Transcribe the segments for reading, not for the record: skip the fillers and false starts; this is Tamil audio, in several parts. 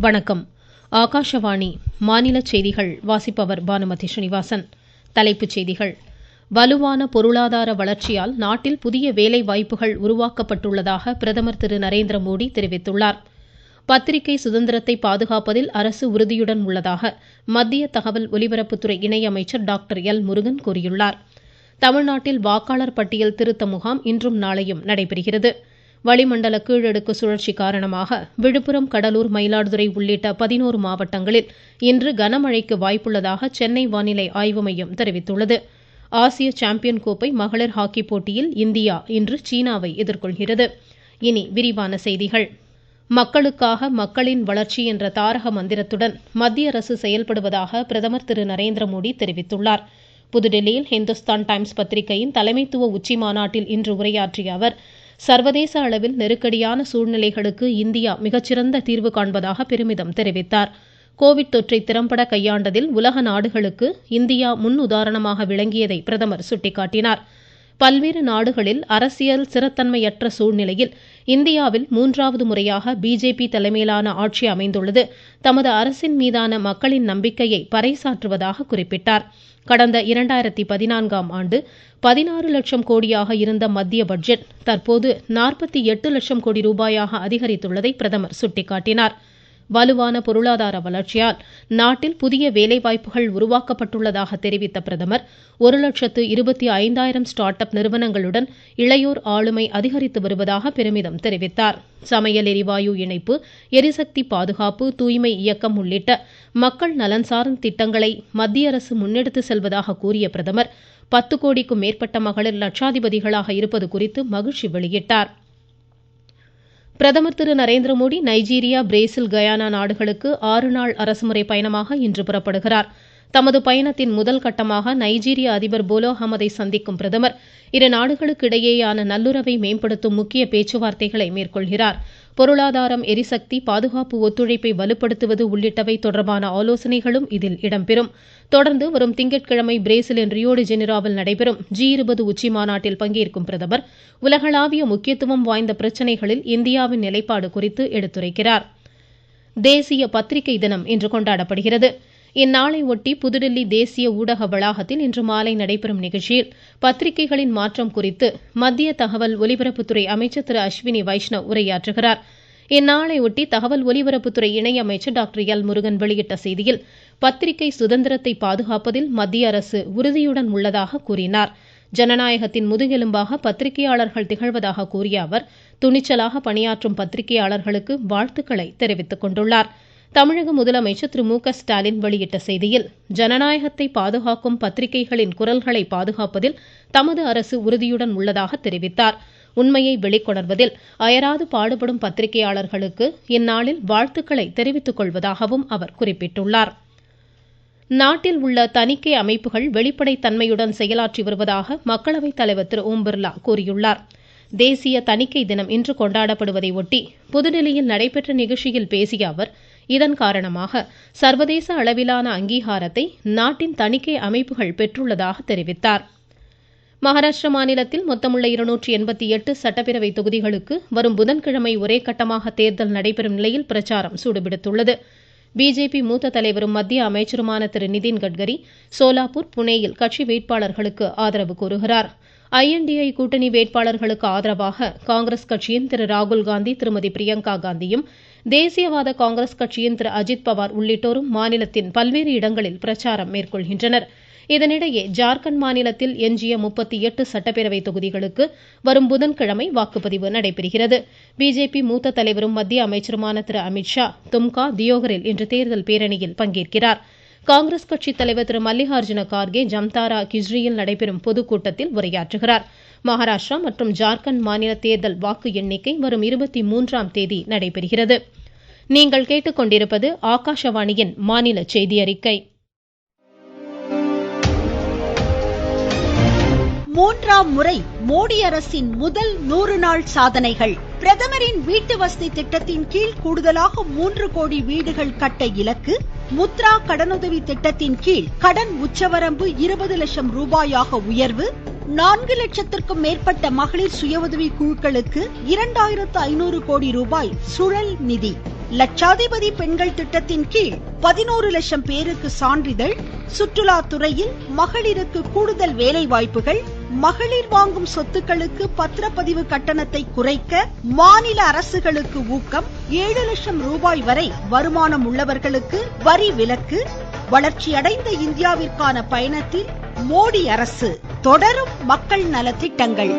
வணக்கம். ஆகாஷவாணி மாநில செய்திகள் வாசிப்பவர் பானுமதி ஸ்ரீனிவாசன். தலைப்புச் செய்திகள். வலுவான பொருளாதார வளர்ச்சியால் நாட்டில் புதிய வேலை வாய்ப்புகள் உருவாக்கப்பட்டுள்ளதாக பிரதமர் திரு நரேந்திர மோடி தெரிவித்துள்ளார். பத்திரிகை சுதந்திரத்தை பாதுகாப்பதில் அரசு உறுதியுடன் உள்ளதாக மத்திய தகவல் ஒலிபரப்புத்துறை இணையமைச்சர் டாக்டர் எல் முருகன் கூறியுள்ளார். தமிழ்நாட்டில் வாக்காளர் பட்டியல் திருத்த முகாம் இன்றும் நாளையும் நடைபெறுகிறது. வளிமண்டல கீழடுக்கு சுழற்சி காரணமாக விழுப்புரம், கடலூர், மயிலாடுதுறை உள்ளிட்ட 11 மாவட்டங்களில் இன்று கனமழைக்கு வாய்ப்புள்ளதாக சென்னை வானிலை ஆய்வு மையம் தெரிவித்துள்ளது. ஆசிய சாம்பியன் கோப்பை மகளிர் ஹாக்கி போட்டியில் இந்தியா இன்று சீனாவை எதிர்கொள்கிறது. இனி விரிவான செய்திகள். மக்களுக்காக மக்களின் வளர்ச்சி என்ற தாரக மந்திரத்துடன் மத்திய அரசு செயல்படுவதாக பிரதமர் திரு நரேந்திர மோடி தெரிவித்துள்ளார். புதுதில்லியில் ஹிந்துஸ்தான் டைம்ஸ் பத்திரிகையின் தலைமைத்துவ உச்சி மாநாட்டில் இன்று உரையாற்றிய அவர், சர்வதேச அளவில் நெருக்கடியான சூழ்நிலைகளுக்கு இந்தியா மிகச்சிறந்த தீர்வு காண்பதாக பெருமிதம் தெரிவித்தார். கோவிட் தொற்றை திறம்பட கையாண்டதில் உலக நாடுகளுக்கு இந்தியா முன் உதாரணமாக விளங்கியதை பிரதமர் சுட்டிக்காட்டினார். பல்வேறு நாடுகளில் அரசியல் ஸ்திரத்தன்மையற்ற சூழ்நிலையில் இந்தியாவில் 3வது முறையாக பிஜேபி தலைமையிலான ஆட்சி அமைந்துள்ளது தமது அரசின் மீதான மக்களின் நம்பிக்கையை பறைசாற்றுவதாக குறிப்பிட்டார். கடந்த 2014ஆம் ஆண்டு 16 லட்சம் கோடியாக இருந்த மத்திய பட்ஜெட் தற்போது 48 லட்சம் கோடி ரூபாயாக அதிகரித்துள்ளதை பிரதமர் சுட்டிக்காட்டினார். வலுவான பொருளாதார வளர்ச்சியால் நாட்டில் புதிய வேலைவாய்ப்புகள் உருவாக்கப்பட்டுள்ளதாக தெரிவித்த பிரதமர் 1,25,000 ஸ்டார்ட் அப் நிறுவனங்களுடன் இளையோர் ஆளுமை அதிகரித்து வருவதாக பெருமிதம் தெரிவித்தார். சமையல் எரிவாயு இணைப்பு, எரிசக்தி பாதுகாப்பு, தூய்மை இயக்கம் உள்ளிட்ட மக்கள் நலன் சார்ந்த திட்டங்களை மத்திய அரசு முன்னெடுத்து செல்வதாக கூறிய பிரதமர் 10 கோடிக்கும் மேற்பட்ட மகளிர் லட்சாதிபதிகளாக இருப்பது குறித்து மகிழ்ச்சி வெளியிட்டார். பிரதமர் Thiru Narendra Modi Nigeria, Brazil, Guyana நாடுகளுக்கு 6 நாள் அரசுமுறை பயணமாக இன்று புறப்படுகிறார். தமது பயணத்தின் முதல் கட்டமாக நைஜீரிய அதிபர் போலோ அஹமதை சந்திக்கும் பிரதமர் இரு நாடுகளுக்கு இடையேயான நல்லுறவை மேம்படுத்தும் முக்கிய பேச்சுவார்த்தைகளை மேற்கொள்கிறார். பொருளாதாரம், எரிசக்தி, பாதுகாப்பு ஒத்துழைப்பை வலுப்படுத்துவது உள்ளிட்டவை தொடர்பான ஆலோசனைகளும் இதில் இடம்பெறும். தொடர்ந்து வரும் திங்கட்கிழமை பிரேசிலின் ரியோ டி ஜெனிரோவில் நடைபெறும் G20 உச்சி மாநாட்டில் பங்கேற்கும் பிரதமர் உலகளாவிய முக்கியத்துவம் வாய்ந்த பிரச்சனைகளில் இந்தியாவின் நிலைப்பாடு குறித்து எடுத்துரைக்கிறார். தேசிய பத்திரிகை தினம் இன்று கொண்டாடப்படுகிறது. இந்நாளை ஒட்டி புதுதில்லி தேசிய ஊடக வளாகத்தில் இன்று மாலை நடைபெறும் நிகழ்ச்சியில் பத்திரிகைகளின் மாற்றம் குறித்து மத்திய தகவல் ஒலிபரப்புத்துறை அமைச்சர் திரு அஸ்வினி வைஷ்ணவ் உரையாற்றுகிறார். இந்நாளை ஒட்டி தகவல் ஒலிபரப்புத்துறை இணையமைச்சர் டாக்டர் எல் முருகன் வெளியிட்ட செய்தியில், பத்திரிகை சுதந்திரத்தை பாதுகாப்பதில் மத்திய அரசு உறுதியுடன் உள்ளதாக கூறினார். ஜனநாயகத்தின் முதுகெலும்பாக பத்திரிகையாளர்கள் திகழ்வதாக கூறிய அவர், துணிச்சலாக பணியாற்றும் பத்திரிகையாளர்களுக்கு வாழ்த்துக்களை தெரிவித்துக் கொண்டுள்ளார். தமிழக முதலமைச்சர் திரு மு க ஸ்டாலின் வெளியிட்ட செய்தியில், ஜனநாயகத்தை பாதுகாக்கும் பத்திரிகைகளின் குரல்களை பாதுகாப்பதில் தமது அரசு உறுதியுடன் உள்ளதாக தெரிவித்தார். உண்மையை வெளிக்கொணர்வதில் அயராது பாடுபடும் பத்திரிகையாளர்களுக்கு இந்நாளில் வாழ்த்துக்களை தெரிவித்துக் கொள்வதாகவும் அவர் குறிப்பிட்டுள்ளார். நாட்டில் உள்ள தணிக்கை அமைப்புகள் வெளிப்படைத்தன்மையுடன் செயலாற்றி வருவதாக மக்களவைத் தலைவர் திரு ஓம் பிர்லா கூறியுள்ளார். தேசிய தணிக்கை தினம் இன்று கொண்டாடப்படுவதை ஒட்டி புதுதில்லியில் நடைபெற்ற நிகழ்ச்சியில் பேசிய அவர், இதன் காரணமாக சர்வதேச அளவிலான அங்கீகாரத்தை நாட்டின் தணிக்கை அமைப்புகள் பெற்றுள்ளதாக தெரிவித்தார். மகாராஷ்டிர மாநிலத்தில் மொத்தமுள்ள 288 சட்டப்பேரவை தொகுதிகளுக்கு வரும் புதன்கிழமை ஒரே கட்டமாக தேர்தல் நடைபெறும் நிலையில் பிரச்சாரம் சூடுபிடித்துள்ளது. பிஜேபி மூத்த தலைவரும் மத்திய அமைச்சருமான திரு நிதின் கட்கரி சோலாப்பூர், புனேயில் கட்சி வேட்பாளர்களுக்கு ஆதரவு கோருகிறார். INDA கூட்டணி வேட்பாளர்களுக்கு ஆதரவாக காங்கிரஸ் கட்சியின் திரு ராகுல் காந்தி, திருமதி பிரியங்கா காந்தியும், தேசியவாத காங்கிரஸ் கட்சியின் திரு அஜித் பவார் உள்ளிட்டோரும் மாநிலத்தின் பல்வேறு இடங்களில் பிரச்சாரம் மேற்கொள்கின்றனர். இதனிடையே ஜார்க்கண்ட் மாநிலத்தில் எஞ்சிய 38 சட்டப்பேரவை தொகுதிகளுக்கு வரும் புதன்கிழமை வாக்குப்பதிவு நடைபெறுகிறது. பிஜேபி மூத்த தலைவரும் மத்திய அமைச்சருமான திரு அமித்ஷா தும்கா, தியோகரில் இன்று தேர்தல் பேரணியில் பங்கேற்கிறார். காங்கிரஸ் கட்சி தலைவர் திரு மல்லிகார்ஜுன கார்கே ஜம்தாரா, கிஜ்ரியில் நடைபெறும் பொதுக்கூட்டத்தில் உரையாற்றுகிறார். மகாராஷ்டிரா மற்றும் ஜார்க்கண்ட் மாநில தேர்தல் வாக்கு எண்ணிக்கை வரும் 23ஆம் தேதி நடைபெறுகிறது. நீங்கள் கேட்டுக்கொண்டிருப்பது ஆகாஷவாணியின் மாநில செய்தி அறிக்கை. 3ஆம் முறை மோடி அரசின் முதல் 100 நாள் சாதனைகள். பிரதமரின் வீட்டு வசதி திட்டத்தின் கீழ் கூடுதலாக 3 கோடி வீடுகள் கட்ட இலக்கு. முத்ரா கடனுதவி திட்டத்தின் கீழ் கடன் உச்சவரம்பு 20 லட்சம் ரூபாயாக உயர்வு. 4 லட்சத்திற்கும் மேற்பட்ட மகளிர் சுய உதவி குழுக்களுக்கு 2500 கோடி ரூபாய் சுழல் நிதி. லட்சாதிபதி பெண்கள் திட்டத்தின் கீழ் 11 லட்சம் பேருக்கு சான்றிதழ், சுற்றுலா துறையில் மகளிருக்கு கூடுதல் வேலை வாய்ப்புகள், மகளிர் வாங்கும் சொத்துக்களுக்கு பத்திரப்பதிவு கட்டணத்தை குறைக்க மாநில அரசுகளுக்கு ஊக்கம், 7 லட்சம் ரூபாய் வரை வருமானம் உள்ளவர்களுக்கு வரி விலக்கு. வளர்ச்சியடைந்த இந்தியாவிற்கான பயணத்தில் மோடி அரசு, தொடரும் மக்கள் நலத்திட்டங்கள்.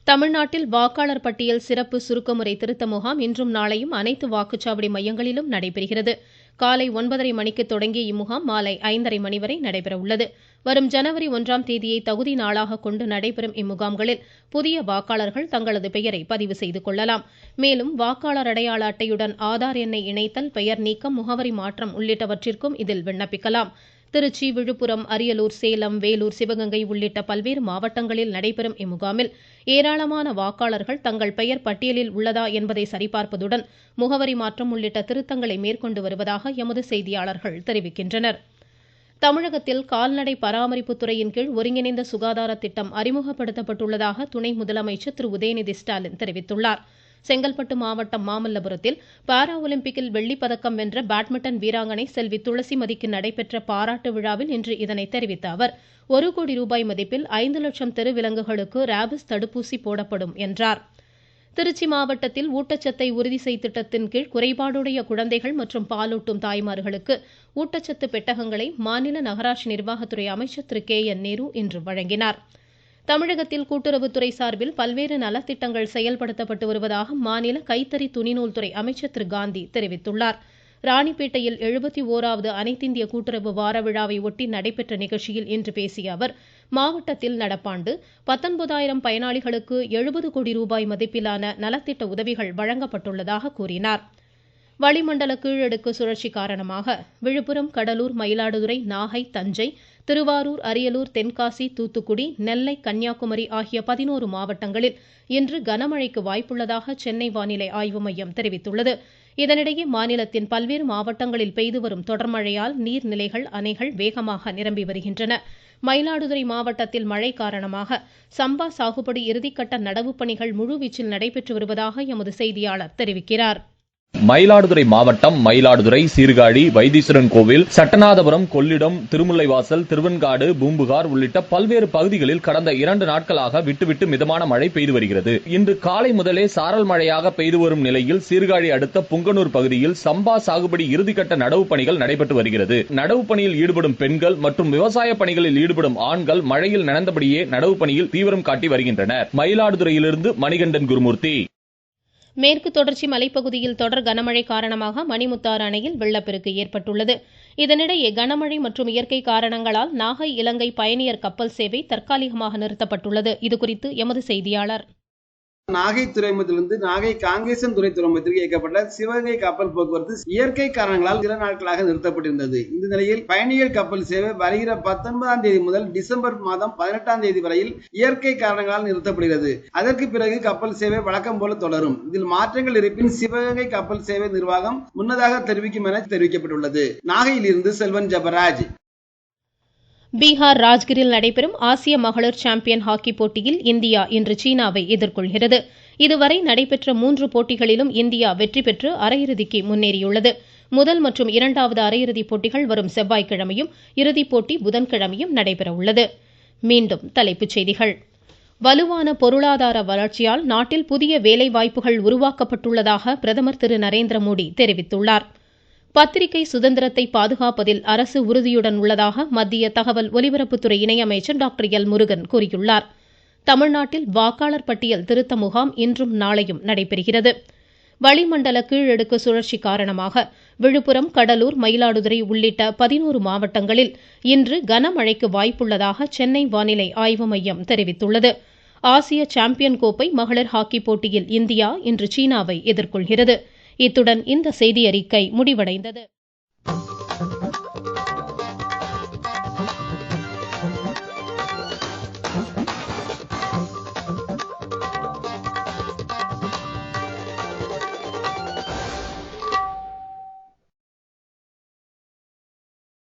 தமிழ்நாட்டில் வாக்காளர் பட்டியல் சிறப்பு சுருக்கமுறை திருத்த முகாம் இன்றும் நாளையும் அனைத்து வாக்குச்சாவடி மையங்களிலும் நடைபெறுகிறது. காலை 9:30 மணிக்கு தொடங்கிய இம்முகாம் மாலை 5:30 மணி வரை நடைபெற உள்ளது. வரும் ஜனவரி 1ஆம் தேதியை தகுதி நாளாக கொண்டு நடைபெறும் இம்முகாம்களில் புதிய வாக்காளர்கள் தங்களது பெயரை பதிவு செய்து கொள்ளலாம். மேலும் வாக்காளர் அடையாள அட்டையுடன் ஆதார் எண்ணை இணைத்தல், பெயர் நீக்கம், முகவரி மாற்றம் உள்ளிட்டவற்றிற்கும் இதில் விண்ணப்பிக்கலாம். திருச்சி, விழுப்புரம், அரியலூர், சேலம், வேலூர், சிவகங்கை உள்ளிட்ட பல்வேறு மாவட்டங்களில் நடைபெறும் இம்முகாமில் ஏராளமான வாக்காளர்கள் தங்கள் பெயர் பட்டியலில் உள்ளதா என்பதை சரிபார்ப்பதுடன் முகவரி மாற்றம் உள்ளிட்ட திருத்தங்களை மேற்கொண்டு வருவதாக எமது செய்தியாளர்கள் தெரிவிக்கின்றனர். தமிழகத்தில் கால்நடை பராமரிப்பு துறையின் கீழ் ஒருங்கிணைந்த சுகாதார திட்டம் அறிமுகப்படுத்தப்பட்டுள்ளதாக துணை முதலமைச்சர் திரு உதயநிதி ஸ்டாலின் தெரிவித்துள்ளார். செங்கல்பட்டு மாவட்டம் மாமல்லபுரத்தில் பாரா ஒலிம்பிக்கில் வெள்ளிப்பதக்கம் வென்ற பேட்மிண்டன் வீராங்கனை செல்வி துளசிமதிக்கு நடைபெற்ற பாராட்டு விழாவில் இன்று இதனை தெரிவித்த அவர், 1 கோடி ரூபாய் மதிப்பில் 5 லட்சம் தெருவிலங்குகளுக்கு ராபிஸ் தடுப்பூசி போடப்படும் என்றார். திருச்சி மாவட்டத்தில் ஊட்டச்சத்தை உறுதி செய் திட்டத்தின் கீழ் குறைபாடுடைய குழந்தைகள் மற்றும் பாலூட்டும் தாய்மார்களுக்கு ஊட்டச்சத்து பெட்டகங்களை மாநில நகராட்சி நிர்வாகத்துறை அமைச்சர் திரு KN நேரு இன்று வழங்கினார். தமிழகத்தில் கூட்டுறவுத்துறை சார்பில் பல்வேறு நலத்திட்டங்கள் செயல்படுத்தப்பட்டு வருவதாக மாநில கைத்தறி துணிநூல் துறை அமைச்சர் திரு காந்தி தெரிவித்துள்ளார். ராணிப்பேட்டையில் 71வது அனைத்திந்திய கூட்டுறவு வார விழாவை ஒட்டி நடைபெற்ற நிகழ்ச்சியில் இன்று பேசிய அவர், மாவட்டத்தில் நடப்பாண்டு 19,000 பயனாளிகளுக்கு 70 கோடி ரூபாய் மதிப்பிலான நலத்திட்ட உதவிகள் வழங்கப்பட்டுள்ளதாக கூறினார். வளிமண்டல கீழடுக்கு சுழற்சி காரணமாக விழுப்புரம், கடலூர், மயிலாடுதுறை, நாகை, தஞ்சை, திருவாரூர், அரியலூர், தென்காசி, தூத்துக்குடி, நெல்லை, கன்னியாகுமரி ஆகிய 11 மாவட்டங்களில் இன்று கனமழைக்கு வாய்ப்புள்ளதாக சென்னை வானிலை ஆய்வு மையம் தெரிவித்துள்ளது. இதனிடையே மாநிலத்தின் பல்வேறு மாவட்டங்களில் பெய்து வரும் தொடர் மழையால் நீர்நிலைகள், அணைகள் வேகமாக நிரம்பி வருகின்றன. மயிலாடுதுறை மாவட்டத்தில் மழை காரணமாக சம்பா சாகுபடி இறுதிக்கட்ட நடவு பணிகள் முழுவீச்சில் நடைபெற்று வருவதாக எமது செய்தியாளர் தெரிவிக்கிறார். மயிலாடுதுறை மாவட்டம் மயிலாடுதுறை, சீர்காழி, வைத்தீஸ்வரன் கோவில், சட்டநாதபுரம், கொள்ளிடம், திருமுல்லைவாசல், திருவெண்காடு, பூம்புகார் உள்ளிட்ட பல்வேறு பகுதிகளில் கடந்த 2 நாட்களாக விட்டுவிட்டு மிதமான மழை பெய்து வருகிறது. இன்று காலை முதலே சாரல் மழையாக பெய்து வரும் நிலையில் சீர்காழி அடுத்த புங்கனூர் பகுதியில் சம்பா சாகுபடி இறுதிக்கட்ட நடவு பணிகள் நடைபெற்று வருகிறது. நடவு பணியில் ஈடுபடும் பெண்கள் மற்றும் விவசாய பணிகளில் ஈடுபடும் ஆண்கள் மழையில் நனைந்தபடியே நடவு பணியில் தீவிரம் காட்டி வருகின்றனர். மயிலாடுதுறையிலிருந்து மணிகண்டன் குருமூர்த்தி. மேற்கு தொடர்ச்சி மலைப்பகுதியில் தொடர் கனமழை காரணமாக மணிமுத்தாறு அணையில் வெள்ளப்பெருக்கு ஏற்பட்டுள்ளது. இதனிடையே கனமழை மற்றும் இயற்கை காரணங்களால் நாகை இலங்கை பயணியர் கப்பல் சேவை தற்காலிகமாக நிறுத்தப்பட்டுள்ளது. இதுகுறித்து எமது செய்தியாளர். நாகை துறைமுகத்திலிருந்து நாகை காங்கேசன் துறை துறைமுகத்திற்கு இயக்கப்பட்ட சிவகங்கை கப்பல் போக்குவரத்து இயற்கை காரணங்களால் 2 நாட்களாக நிறுத்தப்பட்டிருந்தது. இந்த நிலையில் பயணிகள் கப்பல் சேவை வருகிற 19ஆம் தேதி முதல் டிசம்பர் மாதம் 18ஆம் தேதி வரையில் இயற்கை காரணங்களால் நிறுத்தப்படுகிறது. அதற்கு பிறகு கப்பல் சேவை வழக்கம் போல தொடரும். இதில் மாற்றங்கள் இருப்பின் சிவகங்கை கப்பல் சேவை நிர்வாகம் முன்னதாக தெரிவிக்கும் என தெரிவிக்கப்பட்டுள்ளது. நாகையிலிருந்து செல்வன் ஜபராஜ். பீகார் ராஜ்கிரில் நடைபெறும் ஆசிய மகளிர் சாம்பியன் ஹாக்கி போட்டியில் இந்தியா இன்று சீனாவை எதிர்கொள்கிறது. இதுவரை நடைபெற்ற 3 போட்டிகளிலும் இந்தியா வெற்றி பெற்று அரையிறுதிக்கு முன்னேறியுள்ளது. முதல் மற்றும் 2வது அரையிறுதி போட்டிகள் வரும் செவ்வாய்க்கிழமையும் இறுதிப் போட்டி புதன்கிழமையும் நடைபெற உள்ளது. மீண்டும் தலைப்புச் செய்திகள். வலுவான பொருளாதார வளர்ச்சியால் நாட்டில் புதிய வேலைவாய்ப்புகள் உருவாக்கப்பட்டுள்ளதாக பிரதமர் திரு நரேந்திர மோடி தெரிவித்துள்ளார். பத்திரிகை சுதந்திரத்தை பாதுகாப்பதில் அரசு உறுதியுடன் உள்ளதாக மத்திய தகவல் ஒலிபரப்புத்துறை இணையமைச்சர் டாக்டர் எல் முருகன் கூறியுள்ளார். தமிழ்நாட்டில் வாக்காளர் பட்டியல் திருத்த முகாம் இன்றும் நாளையும் நடைபெறுகிறது. வளிமண்டல கீழடுக்கு சுழற்சி காரணமாக விழுப்புரம், கடலூர், மயிலாடுதுறை உள்ளிட்ட 11 மாவட்டங்களில் இன்று கனமழைக்கு வாய்ப்புள்ளதாக சென்னை வானிலை ஆய்வு மையம் தெரிவித்துள்ளது. ஆசிய சாம்பியன் கோப்பை மகளிர் ஹாக்கி போட்டியில் இந்தியா இன்று சீனாவை எதிர்கொள்கிறது. இத்துடன் இந்த செய்தியறிக்கை முடிவடைந்தது.